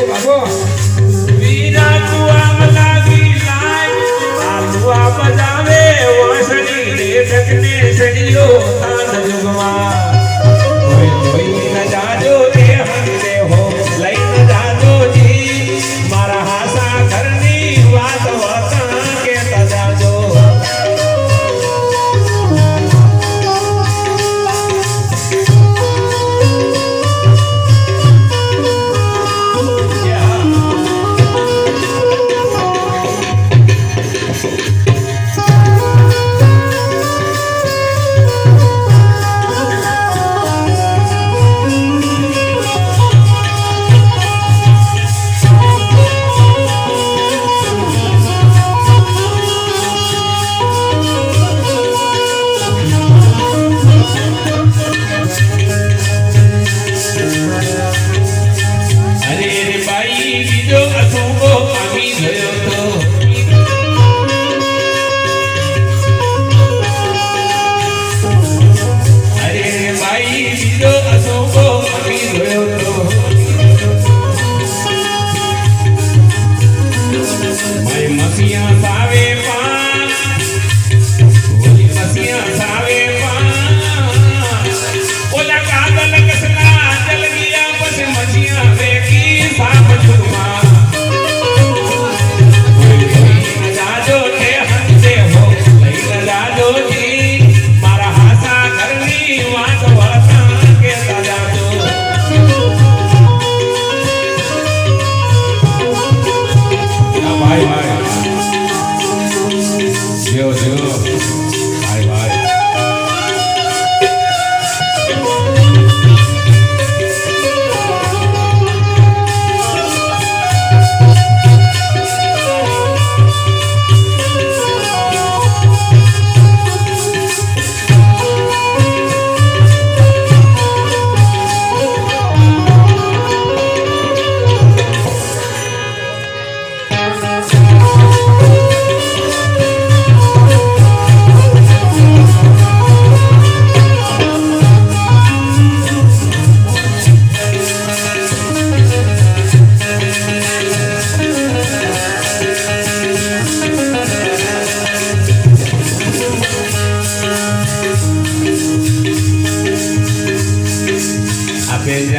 ભાગો વીરા તું લાગી લાય આલુઆ બજાવે વાસણી ને ઢકને સડિયો તાન જુગમાં કોઈ ન જાજો રે હંદે હો લઈ ન જાજો જી મારા હાસા ઘરની વાત વતા કે તજાજો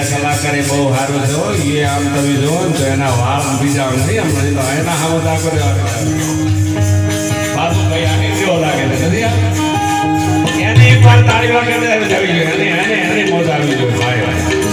કલાકારે બહુ સારું છે એ આમ તમે જોવો ને તો એના વાળ બીજા નથી આમ તો એના હાવ દાખો બાજુ કઈ આને કેવો લાગે છે નથી એને એક વાર તાળી વાગે આવી જોઈએ એને મોજ આવી જોઈએ ભાઈ ભાઈ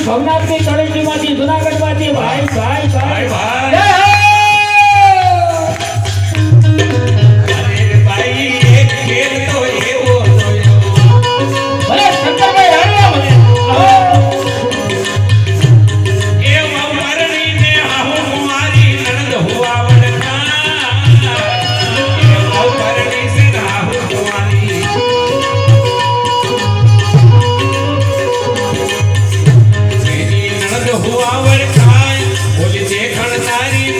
ભવનાથ ની તળેટી માંથી જુનાગઢ માંથી ભાઈ ભાઈ ભાઈ ભાઈ हुआ वर खाए बोली देखण तारी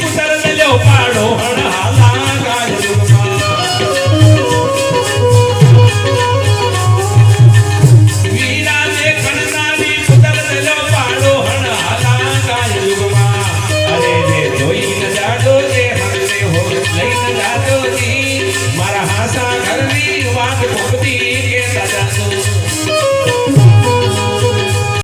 ભક્તિ